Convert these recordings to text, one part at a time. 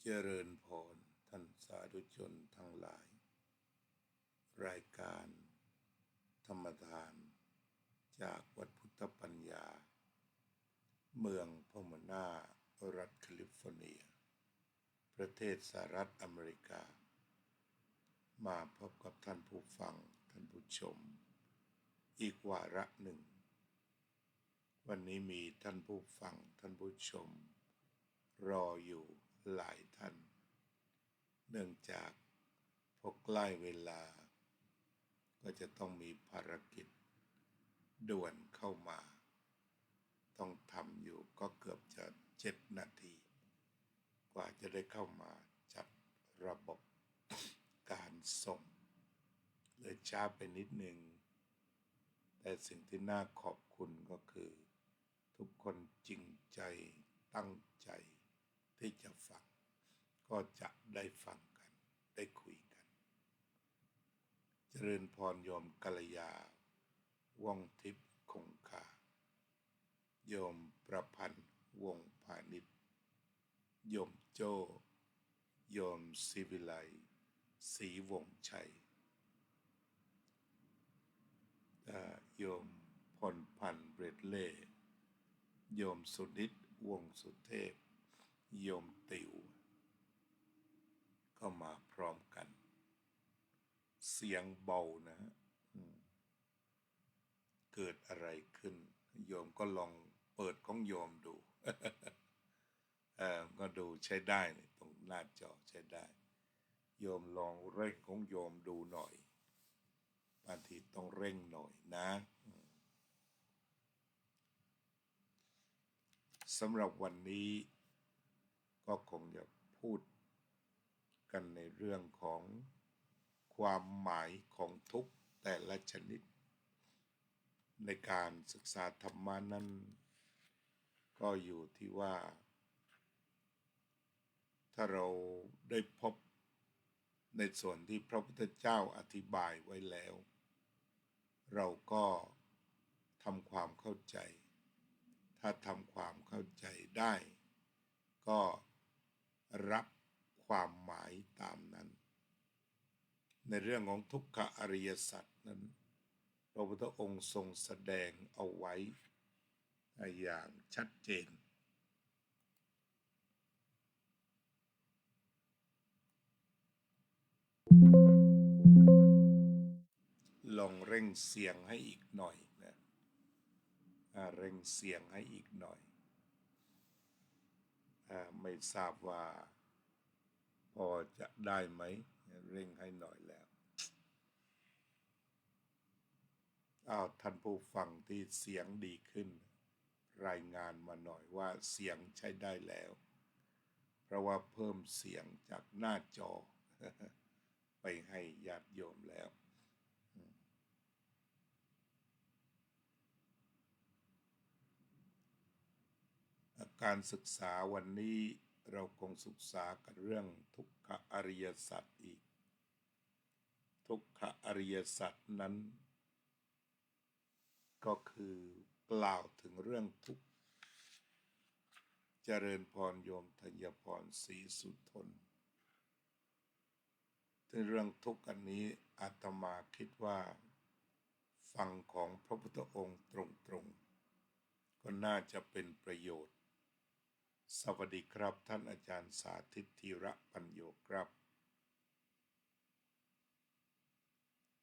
เจริญพรท่านสาธุชนทั้งหลายรายการธรรมทานจากวัดพุทธปัญญาเมืองพอมนา รัฐแคลิฟอร์เนียประเทศสหรัฐอเมริกามาพบกับท่านผู้ฟังท่านผู้ชมอีกวาระหนึ่งวันนี้มีท่านผู้ฟังท่านผู้ชมรออยู่หลายท่านเนื่องจากพอใกล้เวลาก็จะต้องมีภารกิจด่วนเข้ามาต้องทำอยู่ก็เกือบจะ7 นาทีกว่าจะได้เข้ามาจัดระบบการส่งเลยช้าไปนิดนึงแต่สิ่งที่น่าขอบคุณก็คือทุกคนจริงใจตั้งใจที่จะฟังก็จะได้ฟังกันได้คุยกันเจริญพรโยมกัลยาว่องทิพย์คงคาโยมประพันธ์วงพาณิชย์โยมโจ้โยมศิวิไลศรีวงชัยโยมพลพันธ์เบรดเล่โยมสุนิตวงสุเทพโยมติวก็มาพร้อมกันเสียงเบานะเกิดอะไรขึ้นโยมก็ลองเปิดของโยมดู ก็ดูใช้ได้ตรงหน้าจอใช้ได้โยมลองเร่งของโยมดูหน่อยบางทีต้องเร่งหน่อยนะสำหรับวันนี้ก็คงจะพูดกันในเรื่องของความหมายของทุกข์แต่ละชนิดในการศึกษาธรรมะนั้นก็อยู่ที่ว่าถ้าเราได้พบในส่วนที่พระพุทธเจ้าอธิบายไว้แล้วเราก็ทำความเข้าใจถ้าทำความเข้าใจได้ก็รับความหมายตามนั้นในเรื่องของทุกขอริยสัจนั้นพระพุทธองค์ทรงแสดงเอาไว้อย่างชัดเจนลองเร่งเสียงให้อีกหน่อยนะเร่งเสียงให้อีกหน่อยไม่ทราบว่าพอจะได้ไหมเร่งให้หน่อยแล้วท่านผู้ฟังที่เสียงดีขึ้นรายงานมาหน่อยว่าเสียงใช้ได้แล้วเพราะว่าเพิ่มเสียงจากหน้าจอ ไปให้ญาติโยมแล้วการศึกษาวันนี้เราคงศึกษากันเรื่องทุกขอริยสัจอีกทุกขอริยสัจนั้นก็คือกล่าวถึงเรื่องทุกข์เจริญพรโยมธัญพรศรีสุทนในเรื่องทุกข์อันนี้อาตมาคิดว่าฟังของพระพุทธองค์ตรงๆก็น่าจะเป็นประโยชน์สวัสดีครับท่านอาจารย์สาธิตธีระปัญโยครับ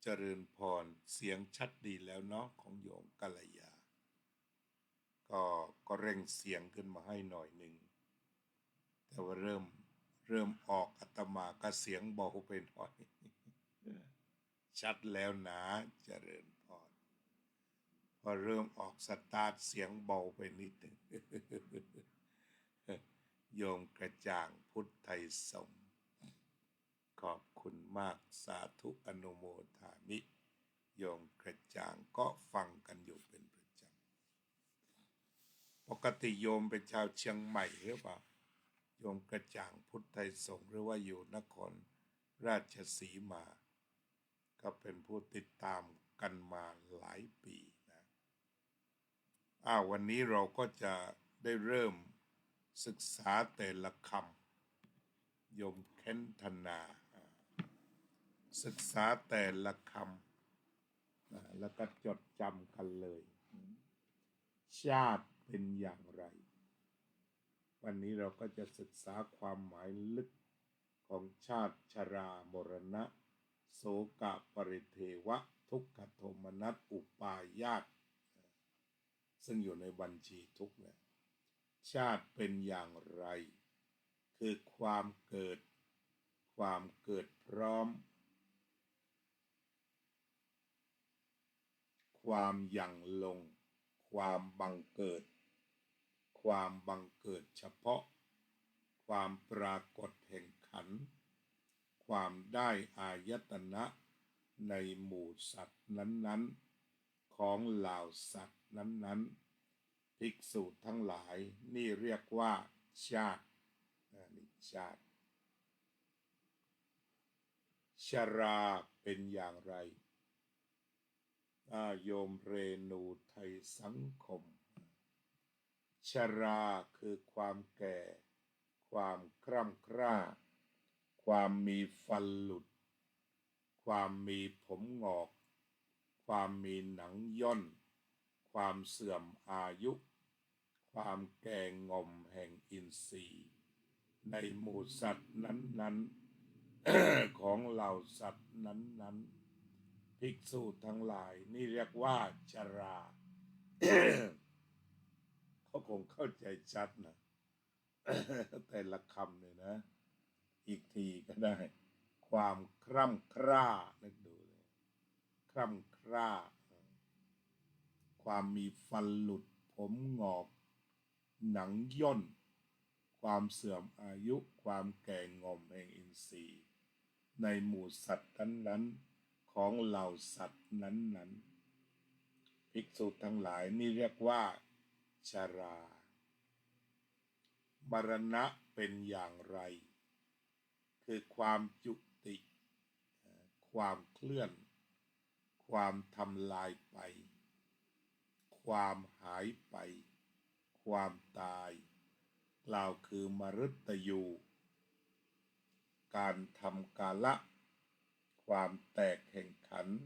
เจริญพรเสียงชัดดีแล้วเนาะของโยมกัลยาก็เร่งเสียงขึ้นมาให้หน่อยหนึ่งแต่ว่าเริ่มออกอาตมาก็เสียงเบาไปหน่อย ชัดแล้วนะเจริญพรพอเริ่มออกสตาร์ทเสียงเบาไปนิดหนึ่ง โยมกระจ่างพุทธไทยสงฆ์ขอบคุณมากสาธุอนุโมทามิโยมกระจ่างก็ฟังกันอยู่เป็นประจำปกติโยมเป็นชาวเชียงใหม่หรือเปล่าโยมกระจ่างพุทธไทยสงฆ์หรือว่าอยู่นครราชสีมาก็เป็นผู้ติดตามกันมาหลายปีนะวันนี้เราก็จะได้เริ่มศึกษาแต่ละค โยมเค้นธนาศึกษาแต่ละคำแล้วก็จดจำกันเลย ชาติเป็นอย่างไร วันนี้เราก็จะศึกษาความหมายลึกของชาติชรามรณะโศกปริเทวะทุกขโทมนัสอุปายาตซึ่งอยู่ในบัญชีทุกเนี่ยชาติเป็นอย่างไรคือความเกิดพร้อมความยั่งลงความบังเกิดเฉพาะความปรากฏแห่งขันธ์ความได้อายตนะในหมู่สัตว์นั้นๆของเหล่าสัตว์นั้นๆภิกษุทั้งหลายนี่เรียกว่าชาตินี่ชาติชราเป็นอย่างไรโยมเรนูไทยสังคมชราคือความแก่ความคร่ำคร่าความมีฟันหลุดความมีผมงอกความมีหนังย่นความเสื่อมอายุความแก่งอมแห่งอินทรีย์ในหมู่สัตว์นั้นๆ ของเหล่าสัตว์นั้นๆภิกษุทั้งหลายนี่เรียกว่าชรา เขาคงเข้าใจชัดนะ แต่ละคำเนี่ยนะอีกทีก็ได้ความคร่ำคร่านึกดูเลยคร่ำคร่าความมีฟันหลุดผมงอกหนังย่นความเสื่อมอายุความแก่งอมแห่งอินทรีย์ในหมู่สัตว์นั้นๆของเหล่าสัตว์นั้นๆภิกษุทั้งหลายนี่เรียกว่าชรามรณะเป็นอย่างไรคือความจุติความเคลื่อนความทำลายไปความหายไปความตายกล่าวคือมฤตยูการทำกาละความแตกแห่งขันธ์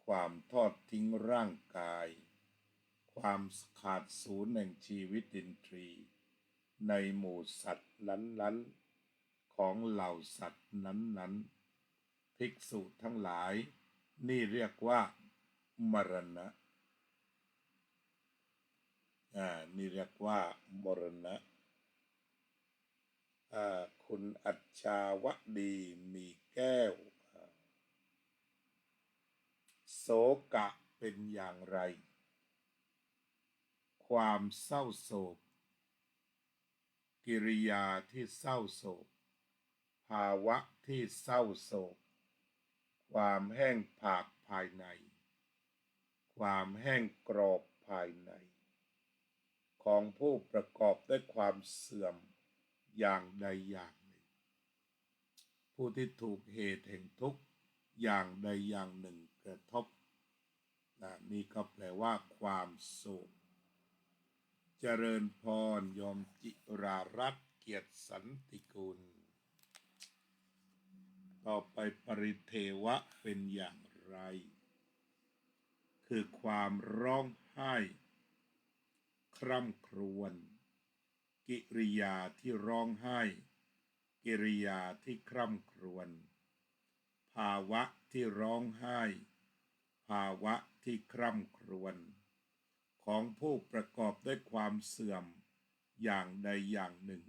ความทอดทิ้งร่างกายความขาดสูญแห่งชีวิตอินทรีย์ในหมู่สัตว์นั้นๆของเหล่าสัตว์นั้นๆภิกษุทั้งหลายนี่เรียกว่ามรณะนี่เรียกว่ามรณะคุณอัจฉาวดีมีแก้วโศกะเป็นอย่างไรความเศร้าโศกกิริยาที่เศร้าโศกภาวะที่เศร้าโศกความแห้งผากภายในความแห้งกรอบภายในของผู้ประกอบด้วยความเสื่อมอย่างใดอย่างหนึ่งผู้ที่ถูกเหตุแห่งทุกข์อย่างใดอย่างหนึ่งกระทบนี่ก็แปลว่าความโศกเจริญพรโยมจิรารัตน์เกียรติสันติกุลต่อไปปริเทวะเป็นอย่างไรคือความร้องไห้คร่ำครวญกิริยาที่ร้องไห้กิริยาที่คร่ำครวญภาวะที่ร้องไห้ภาวะที่คร่ำครวญของผู้ประกอบด้วยความเสื่อมอย่างใดอย่างหนึ่ง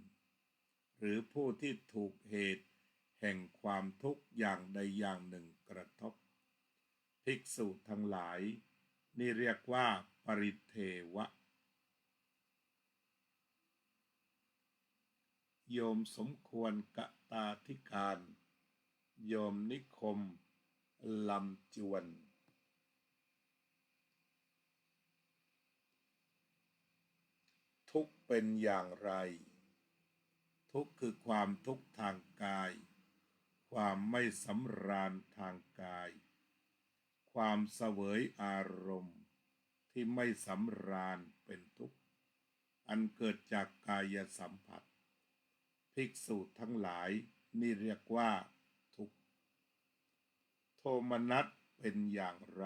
หรือผู้ที่ถูกเหตุแห่งความทุกข์อย่างใดอย่างหนึ่งกระทบภิกษุทั้งหลายนี่เรียกว่าปริเทวะโยมสมควรกตาธิการโยมนิคมลำจวนทุกข์เป็นอย่างไรทุกข์คือความทุกข์ทางกายความไม่สำราญทางกายความเสวยอารมณ์ที่ไม่สำราญเป็นทุกข์อันเกิดจากกายสัมผัสภิกษุทั้งหลาย นี่เรียกว่าทุกข์โทมนัสเป็นอย่างไร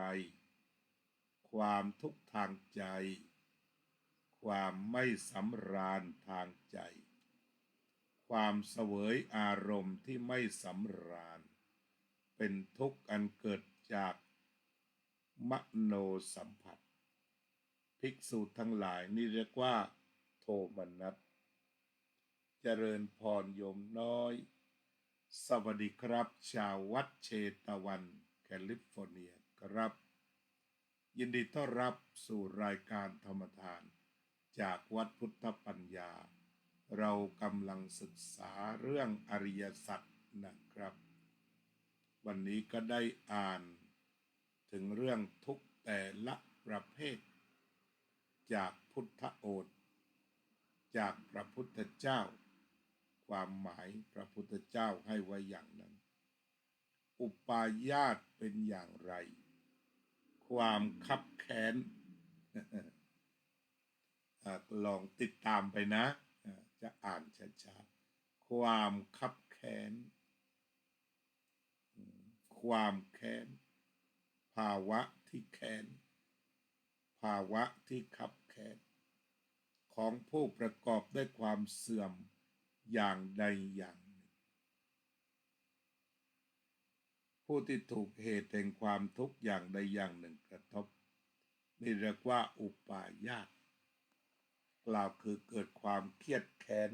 ความทุกข์ทางใจความไม่สำราญทางใจความเสวยอารมณ์ที่ไม่สำราญเป็นทุกข์อันเกิดจากมโนสัมผัสภิกษุทั้งหลายนี่เรียกว่าโทมนัสเจริญพรโยมน้อยสวัสดีครับชาววัดเชตวันแคลิฟอร์เนียครับยินดีต้อนรับสู่รายการธรรมทานจากวัดพุทธปัญญาเรากำลังศึกษาเรื่องอริยสัจนะครับวันนี้ก็ได้อ่านถึงเรื่องทุกข์แต่ละประเภทจากพุทธโอษฐ์จากพระพุทธเจ้าความหมายพระพุทธเจ้าให้ไว้อย่างนั้นอุปาญาตเป็นอย่างไรความคับแค้น ลองติดตามไปนะจะอ่านช้าๆความคับแค้นความแค้นภาวะที่แค้นภาวะที่คับแค้นของผู้ประกอบด้วยความเสื่อมอย่างใดอย่างหนึ่งผู้ที่ถูกเหตุแห่งความทุกข์อย่างใดอย่างหนึ่งกระทบนี่เรียกว่าอุปาญาตกล่าวคือเกิดความเครียดแค้น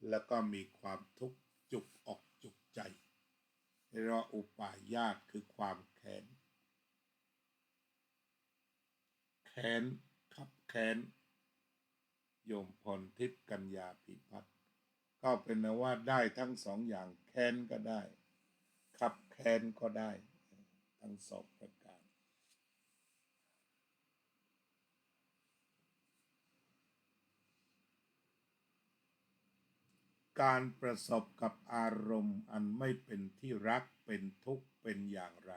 แล้วก็มีความทุกข์จุกอกจุกใจเรียกว่าอุปาญาตคือความแค้นคับแค้นโยมพรทิพย์กัญญาภิพัฒน์ก็เป็นนะว่าได้ทั้งสองอย่างแค้นก็ได้คับแค้นก็ได้ทั้งสองประการการประสบกับอารมณ์อันไม่เป็นที่รักเป็นทุกข์เป็นอย่างไร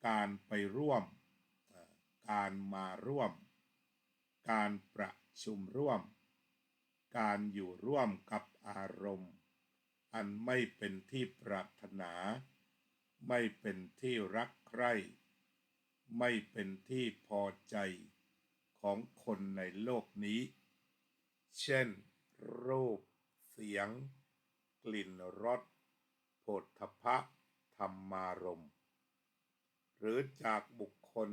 การไปร่วมการมาร่วมการประชุมร่วมการอยู่ร่วมกับอารมณ์อันไม่เป็นที่ปรารถนาไม่เป็นที่รักใคร่ไม่เป็นที่พอใจของคนในโลกนี้เช่นรูปเสียงกลิ่นรสโผฏฐัพพะธรรมารมณ์หรือจากบุคคล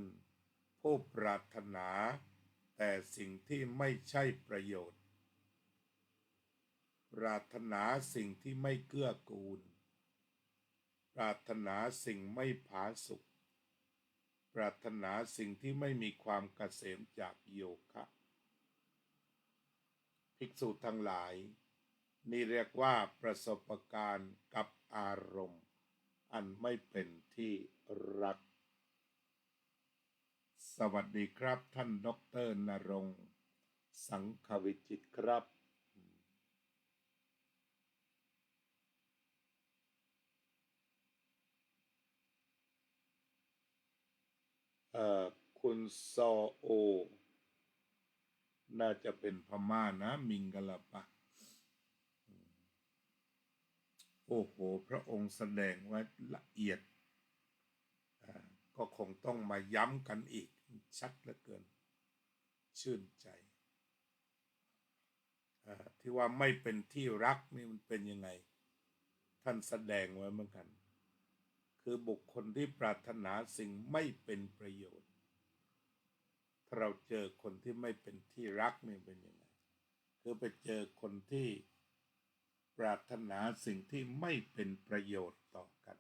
ผู้ปรารถนาแต่สิ่งที่ไม่ใช่ประโยชน์ปรารถนาสิ่งที่ไม่เกื้อกูลปรารถนาสิ่งไม่ผาสุกปรารถนาสิ่งที่ไม่มีความเกษมจากโยคะภิกษุทั้งหลายนี่เรียกว่าประสบการณ์กับอารมณ์อันไม่เป็นที่รักสวัสดีครับท่านดร.ณรงค์สังควิจิตรครับคุณซอโอน่าจะเป็นพม่านะมิงกลาปะโอ้โหพระองค์แสดงไว้ละเอียดก็คงต้องมาย้ำกันอีกชัดเหลือเกินชื่นใจที่ว่าไม่เป็นที่รักนี่มันเป็นยังไงท่านแสดงไว้เหมือนกันคือบุคคลที่ปรารถนาสิ่งไม่เป็นประโยชน์ถ้าเราเจอคนที่ไม่เป็นที่รักนี่เป็นยังไงคือไปเจอคนที่ปรารถนาสิ่งที่ไม่เป็นประโยชน์ต่อกัน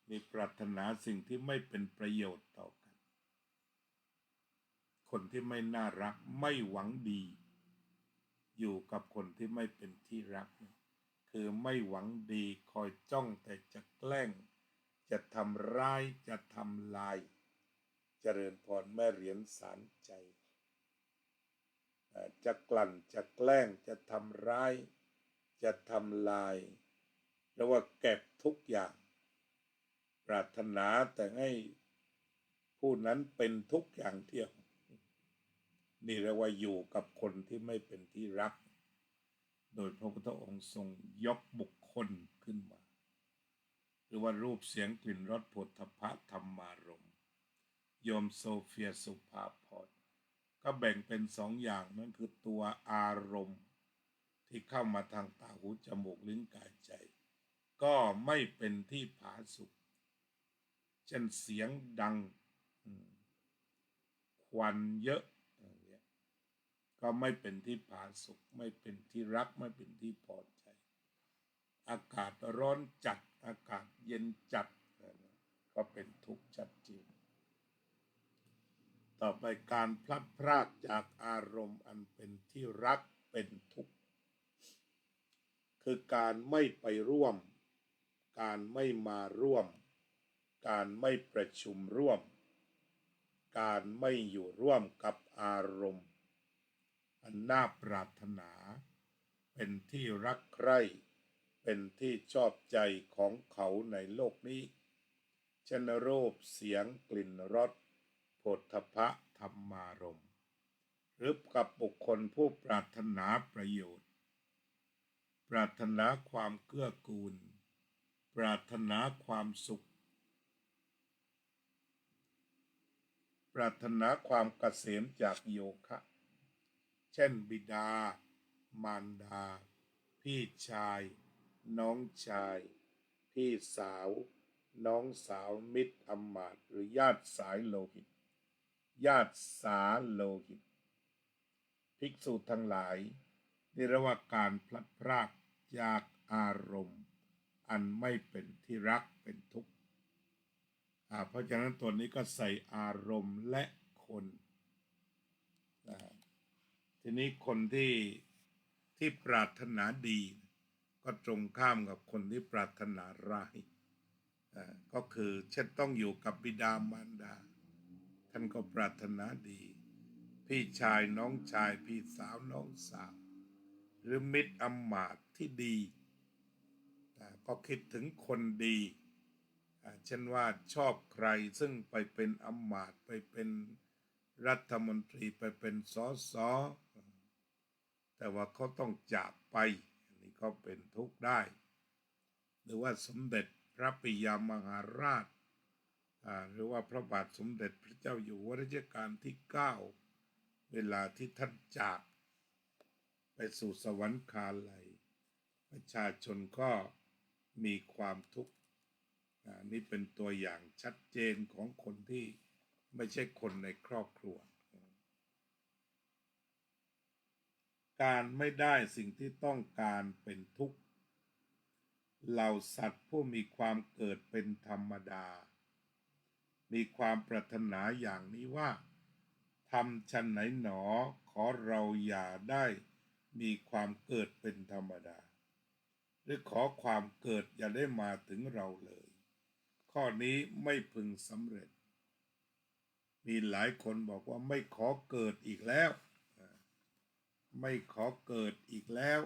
มีปรารถนาสิ่งที่ไม่เป็นประโยชน์ต่อกันคนที่ไม่น่ารักไม่หวังดีอยู่กับคนที่ไม่เป็นที่รักคือไม่หวังดีคอยจ้องแต่จะแกล้งจะทำร้ายจะทำลายเจริญพรแม่เหรียญสารใจจะกลั่นจะแกล้งจะทำร้ายจะทำลายเรียกว่าเก็บทุกอย่างปรารถนาแต่ให้ผู้นั้นเป็นทุกอย่างเดียว นี่เรียกว่าอยู่กับคนที่ไม่เป็นที่รักโดยพระพุทธองค์ทรงยกบุคคลขึ้นมาหรือว่ารูปเสียงกลิ่นรสโผฏฐัพพะธรรมารมณ์โยมโซเฟียสุภาพรก็แบ่งเป็นสองอย่างนั่นคือตัวอารมณ์ที่เข้ามาทางตาหูจมูกลิ้นกายใจก็ไม่เป็นที่ผาสุกเช่นเสียงดังควันเยอะก็ไม่เป็นที่ผาสุกไม่เป็นที่รักไม่เป็นที่พอใจอากาศร้อนจัดอากาศเย็นจัดก็เป็นทุกข์ชัดเจนต่อไปการพลัดพรากจากอารมณ์อันเป็นที่รักเป็นทุกข์คือการไม่ไปร่วมการไม่มาร่วมการไม่ประชุมร่วมการไม่อยู่ร่วมกับอารมณ์อันน่าปรารถนาเป็นที่รักใคร่เป็นที่ชอบใจของเขาในโลกนี้เช่นรูปเสียงกลิ่นรสโผฏฐัพพะธรรมารมณ์หรือกับบุคคลผู้ปรารถนาประโยชน์ปรารถนาความเกื้อกูลปรารถนาความสุขปรารถนาความเกษมจากโยคะเช่นบิดามารดาพี่ชายน้องชายพี่สาวน้องสาวมิตรอำมาตย์หรือญาติสายโลหิตญาติสาโลหิตภิกษุทั้งหลายนี่เรียกว่าการพลัดพรากจากอารมณ์อันไม่เป็นที่รักเป็นทุกข์เพราะฉะนั้นตัวนี้ก็ใส่อารมณ์และคนทีนี้คนที่ปรารถนาดีก็ตรงข้ามกับคนที่ปรารถนาร้ายก็คือเช่นต้องอยู่กับบิดามารดาท่านก็ปรารถนาดีพี่ชายน้องชายพี่สาวน้องสาวหรือมิตรอำมาตย์ที่ดีก็คิดถึงคนดีเช่นว่าชอบใครซึ่งไปเป็นอำมาตย์ไปเป็นรัฐมนตรีไปเป็นสสแต่ว่าเขาต้องจากไปอันนี้ก็เป็นทุกข์ได้หรือว่าสมเด็จพระปิยมหาราชหรือว่าพระบาทสมเด็จพระเจ้าอยู่หัวรัชกาลที่9เวลาที่ท่านจากไปสู่สวรรคาลัยประชาชนก็มีความทุกข์นี่เป็นตัวอย่างชัดเจนของคนที่ไม่ใช่คนในครอบครัวการไม่ได้สิ่งที่ต้องการเป็นทุกข์เหล่าสัตว์ผู้มีความเกิดเป็นธรรมดามีความปรารถนาอย่างนี้ว่าทำชั้นไหนหนอขอเราอย่าได้มีความเกิดเป็นธรรมดาหรือขอความเกิดอย่าได้มาถึงเราเลยข้อนี้ไม่พึงสำเร็จมีหลายคนบอกว่าไม่ขอเกิดอีกแล้วไม่ขอเกิดอีกแล้ว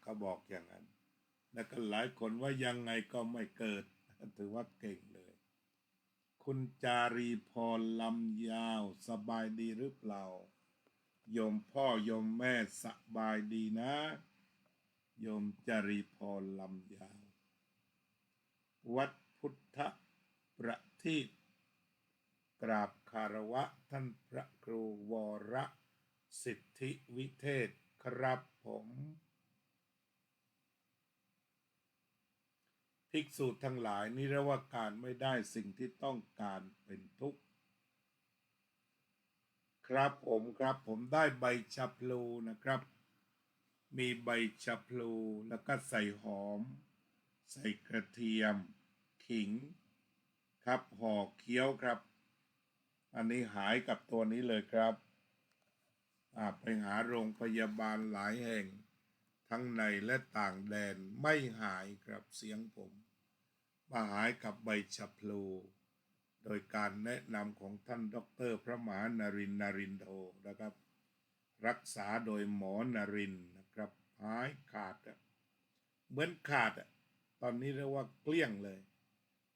เขาบอกอย่างนั้นแล้วก็หลายคนว่ายังไงก็ไม่เกิดถือว่าเก่งเลยคุณจารีพรลำยาวสบายดีหรือเปล่าโยมพ่อโยมแม่สบายดีนะโยมจารีพรลำยาววัดพุทธประทีปกราบคารวะท่านพระครูวรสิทธิวิเทศครับผมภิกษุทั้งหลายนี่เรียกว่าการไม่ได้สิ่งที่ต้องการเป็นทุกข์ครับผมได้ใบชะพลูนะครับมีใบชะพลูแล้วก็ใส่หอมใส่กระเทียมขิงครับห่อเคี้ยวครับอันนี้หายกับตัวนี้เลยครับไปหาโรงพยาบาลหลายแห่งทั้งในและต่างแดนไม่หายครับเสียงผมมาหายกับใบชะพลูโดยการแนะนำของท่านดร.พระมหานรินทร์นรินทร์โทนะครับรักษาโดยหมอนรินทร์นะครับหายขาดเหมือนขาดตอนนี้เรียกว่าเกลี้ยงเลย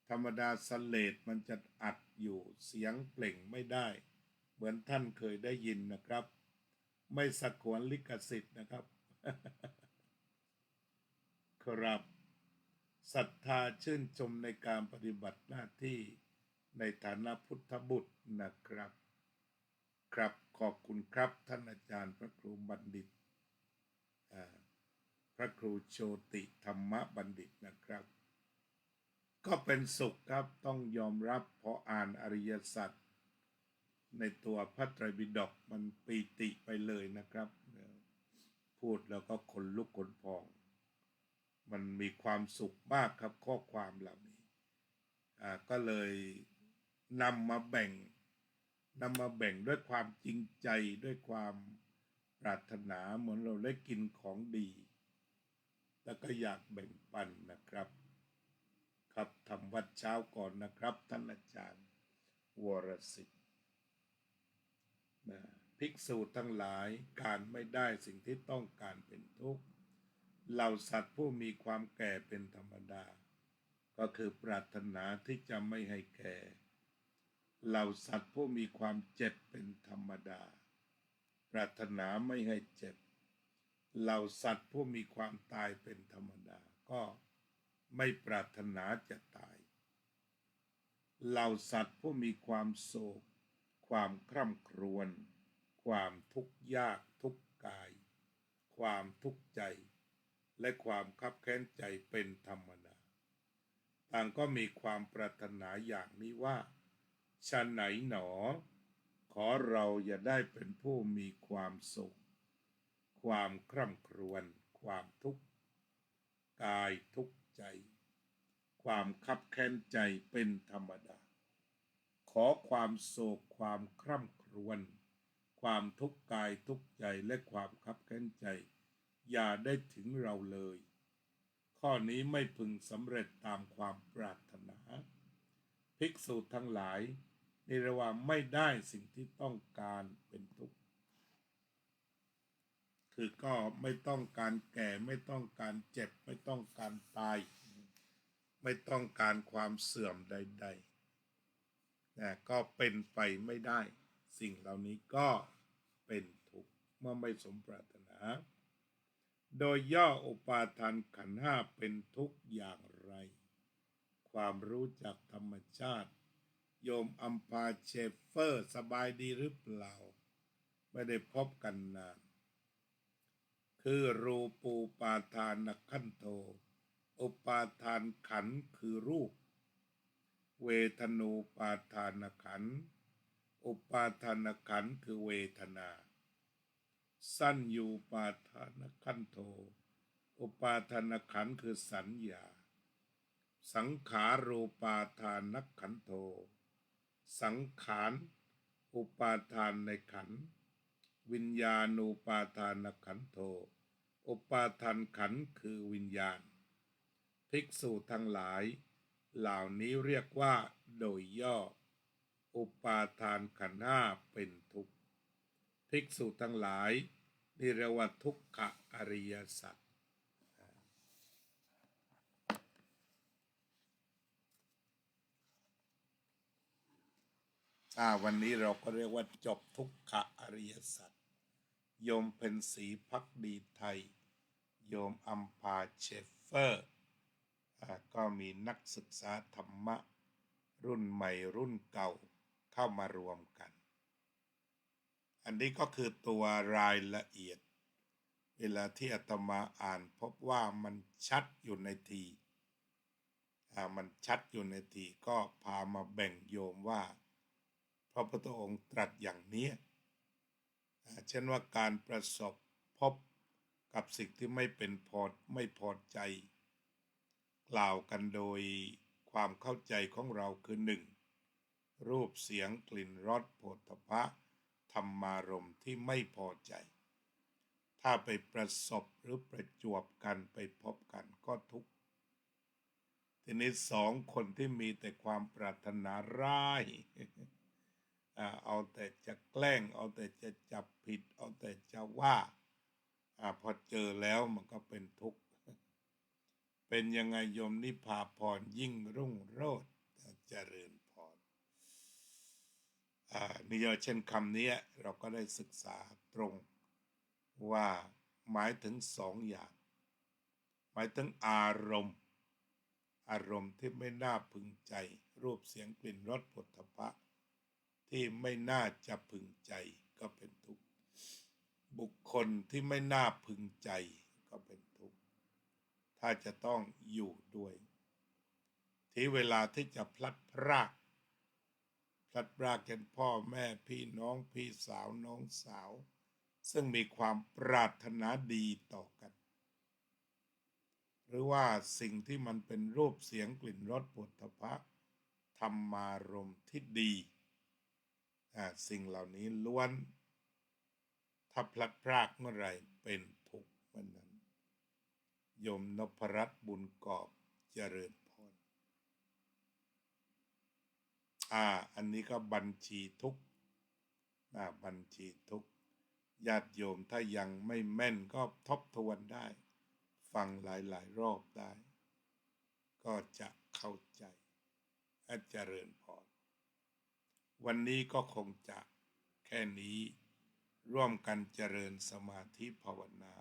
ธรรมดาสเลดมันจะอัดอยู่เสียงเปล่งไม่ได้ เหมือนท่านเคยได้ยินนะครับ ไม่สะขวนลิขสิทธิ์นะครับ ครับศรัทธาชื่นชมในการปฏิบัติหน้าที่ในฐานะพุทธบุตรนะครับครับขอบคุณครับท่านอาจารย์พระครูบัณฑิตพระครูโชติธรรมบัณฑิตนะครับก็เป็นสุขครับต้องยอมรับพออ่านอริยสัจในตัวพระไตรปิฎกมันปีติไปเลยนะครับพูดแล้วก็ขนลุกขนพองมันมีความสุขมากครับข้อความเหล่านี้ก็เลยนำมาแบ่งด้วยความจริงใจด้วยความปรารถนาเหมือนเราได้กินของดีแล้วก็อยากแบ่งปันนะครับครับทำวัดเช้าก่อนนะครับท่านอาจารย์วรสิทธิ์ภิกษุทั้งหลายการไม่ได้สิ่งที่ต้องการเป็นทุกข์เหล่าสัตว์ผู้มีความแก่เป็นธรรมดาก็คือปรารถนาที่จะไม่ให้แก่เหล่าสัตว์ผู้มีความเจ็บเป็นธรรมดาปรารถนาไม่ให้เจ็บเหล่าสัตว์ผู้มีความตายเป็นธรรมดาก็ไม่ปรารถนาจะตายเหล่าสัตว์ผู้มีความโศกความคร่ำครวญความทุกข์ยากทุกข์กายความทุกข์ใจและความคับแค้นใจเป็นธรรมดาต่างก็มีความปรารถนาอย่างนี้ว่าฉะไหนหนอขอเราอย่าได้เป็นผู้มีความโศกความคร่ำครวญความทุกข์กายทุกข์ใจความคับแค้นใจเป็นธรรมดาขอความโศกความคร่ำครวญความทุกข์กายทุกข์ใจและความคับแค้นใจอย่าได้ถึงเราเลยข้อนี้ไม่พึงสำเร็จตามความปรารถนาภิกษุทั้งหลายนี่เรียกว่าไม่ได้สิ่งที่ต้องการเป็นทุกข์คือก็ไม่ต้องการแก่ไม่ต้องการเจ็บไม่ต้องการตายไม่ต้องการความเสื่อมใดๆนะก็เป็นไปไม่ได้สิ่งเหล่านี้ก็เป็นทุกข์เมื่อไม่สมปรารถนาโดยย่ออุปาทานขันธ์ห้าเป็นทุกข์อย่างไรความรู้จักธรรมชาติโยมอัมพาเชฟเฟอร์สบายดีหรือเปล่าไม่ได้พบกันนานคือรูปูปาทานขันโธอุปาทานขันธ์คือรูปเวทนูปาทานขันธ์อุปาทานขันธ์คือเวทนาสัญญูปาทานขันโธอุปาทานขันธ์คือสัญญาสังขารูปาทานขันโธสังขารอุปาทานในขันธ์วิญญาณูปาทานขันโธอุปาทานขันธ์คือวิญญาณภิกษุทั้งหลายเหล่านี้เรียกว่าโดยย่ออุปาทานขันธ์ห้าเป็นทุกข์ภิกษุทั้งหลายนี่เรียกว่าทุกขอริยสัจวันนี้เราก็เรียกว่าจบทุกขอริยสัจโยมเป็นศรีภักดีไทยโยมอัมพาเชฟเฟอร์ก็มีนักศึกษาธรรมะรุ่นใหม่รุ่นเก่าเข้ามารวมกันอันนี้ก็คือตัวรายละเอียดเวลาที่อาตมาอ่านพบว่ามันชัดอยู่ในทีมันชัดอยู่ในทีก็พามาแบ่งโยมว่าพระพุทธองค์ตรัสอย่างนี้เช่นว่าการประสบพบกับสิ่งที่ไม่พอใจกล่าวกันโดยความเข้าใจของเราคือหนึ่งรูปเสียงกลิ่นรสโผฏฐัพพะธรรมารมณ์ที่ไม่พอใจถ้าไปประสบหรือประจวบกันไปพบกันก็ทุกข์ทีนี้สองคนที่มีแต่ความปรารถนาร้ายเอาแต่จะแกล้งเอาแต่จะจับผิดเอาแต่จะว่าพอเจอแล้วมันก็เป็นทุกข์เป็นยังไงโยมนิพาพรยิ่งรุ่งโรจน์เจริญพร นี่เช่นคำนี้เราก็ได้ศึกษาตรงว่าหมายถึงสองอย่างหมายถึงอารมณ์ที่ไม่น่าพึงใจรูปเสียงกลิ่นรสโผฏฐัพพะที่ไม่น่าจะพึงใจก็เป็นทุกข์บุคคลที่ไม่น่าพึงใจก็เป็นทุกข์ถ้าจะต้องอยู่ด้วยที่เวลาที่จะพลัดพรากกันพ่อแม่พี่น้องพี่สาวน้องสาวซึ่งมีความปรารถนาดีต่อกันหรือว่าสิ่งที่มันเป็นรูปเสียงกลิ่นรสโผฏฐัพพะธรรมารมณ์ที่ดีสิ่งเหล่านี้ล้วนถ้าพลัดพรากเมื่อไรเป็นทุกข์เมื่อนั้นโยมนพรัตน์บุญกอบเจริญพรอันนี้ก็บัญชีทุกข์บัญชีทุกข์ญาติโยมถ้ายังไม่แม่นก็ทบทวนได้ฟังหลายๆรอบได้ก็จะเข้าใจเจริญพรวันนี้ก็คงจะแค่นี้ร่วมกันเจริญสมาธิภาวนา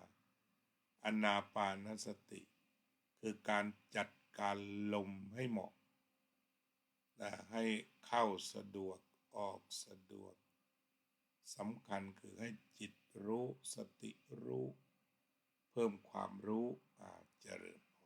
อานาปานสติคือการจัดการลมให้เหมาะให้เข้าสะดวกออกสะดวกสำคัญคือให้จิตรู้สติรู้เพิ่มความรู้เจริญพร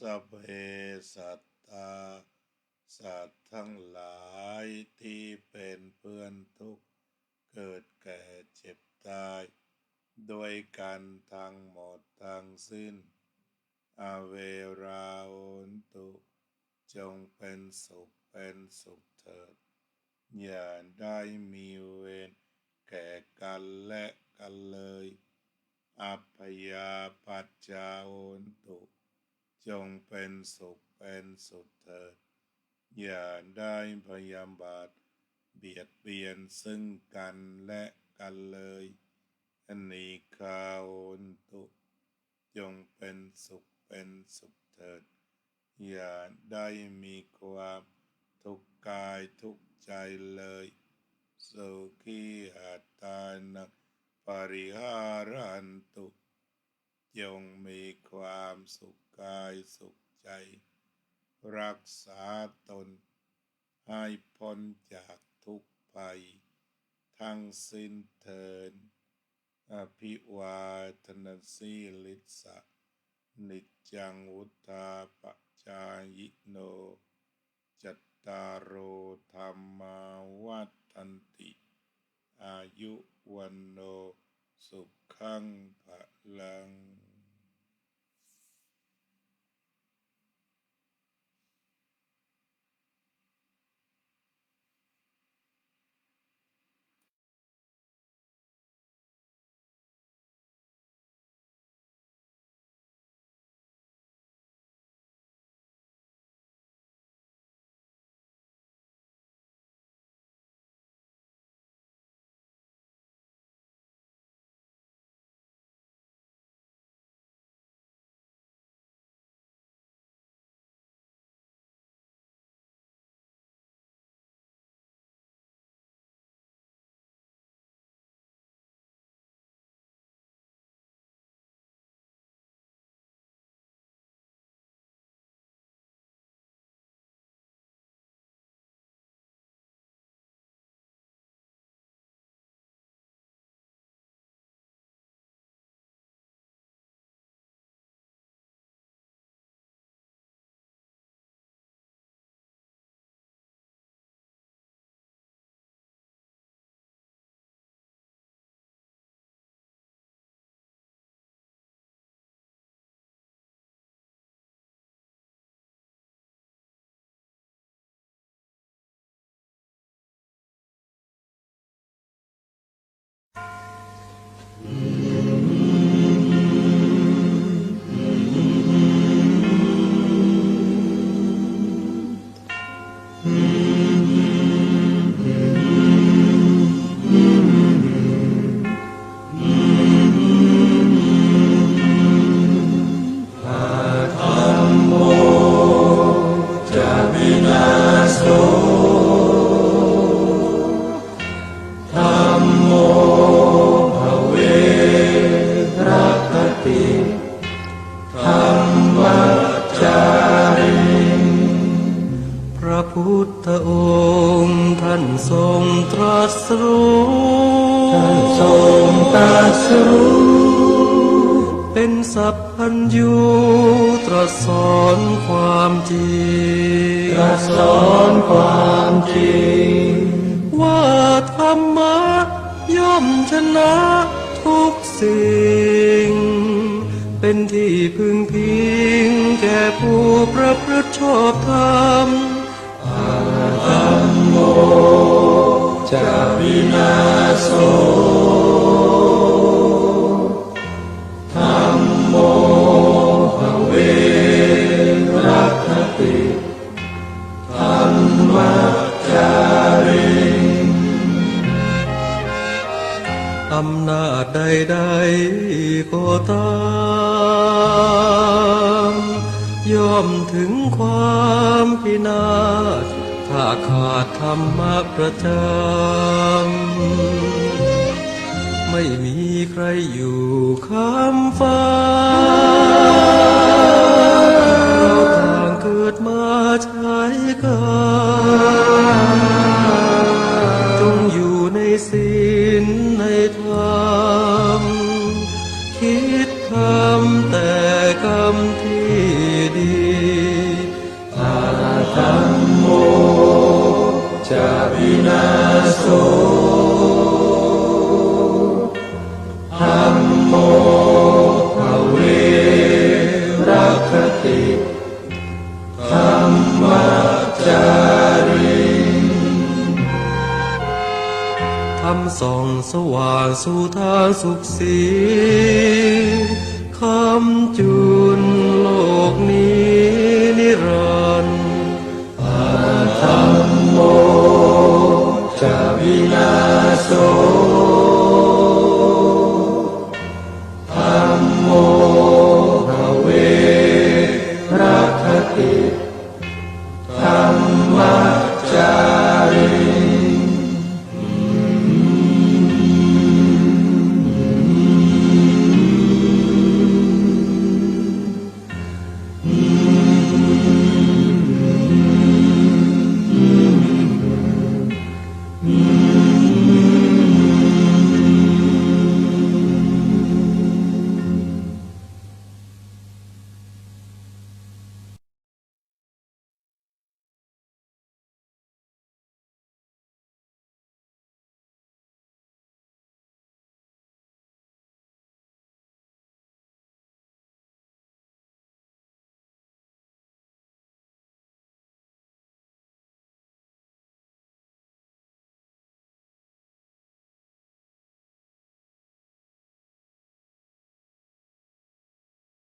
สัพเพสัตตาสัตว์ทั้งหลายที่เป็นเพื่อนทุกข์เกิดแก่เจ็บตายด้วยกันทั้งหมดทั้งสิ้นอเวราโหนตุจงเป็นสุขเถิดอย่าได้มีเวรแก่กันและกันเลยอัพยาปัจจาโหนตุจงเป็นสุขเถิดอย่าได้พยาบาทเบียดเบียนซึ่งกันและกันเลยอนีฆาโหนตุจงเป็นสุขเถิดอย่าได้มีความทุกข์กายทุกข์ใจเลยสุขีอัตตานังปริหารันตุจงมีความสุขกายสุขใจรักษาตนให้พ้นจากทุกภัยทั้งสิ้นเถิดอภิวาทนาสีลิสะนิจจังวุธาปจายโนจัตตารโอธรรมาวัฏันติอายุวันโนสุขังภลัง รู้เป็นสัพพัญญูตรัสสอนความจริงตรัสสอนความจริงว่าธรรมะย่อมชนะทุกสิ่งเป็นที่พึงพิงแก่ผู้ประพฤติชอบธรรมธัมโมจะวินาโสธัมโมภเวรัคติธัมมัจจาริอำนาจใดๆก็ตามย่อมถึงความพินาศถ้าขาดธรรมะประจำไม่มีใครอยู่ข้ามฟ้าเราต่างเกิดมาใช้กันจงอยู่ในศีลในธรรมคิดทำแต่กรรมที่ดีธัมโมจะวินาโสธัมโมภเวรัคติธัมมัจจาริธรรมส่องสว่างสู่ทางสุขสีคำจุนโลกนี้นิรันดร์ธัมโมจะวินาโส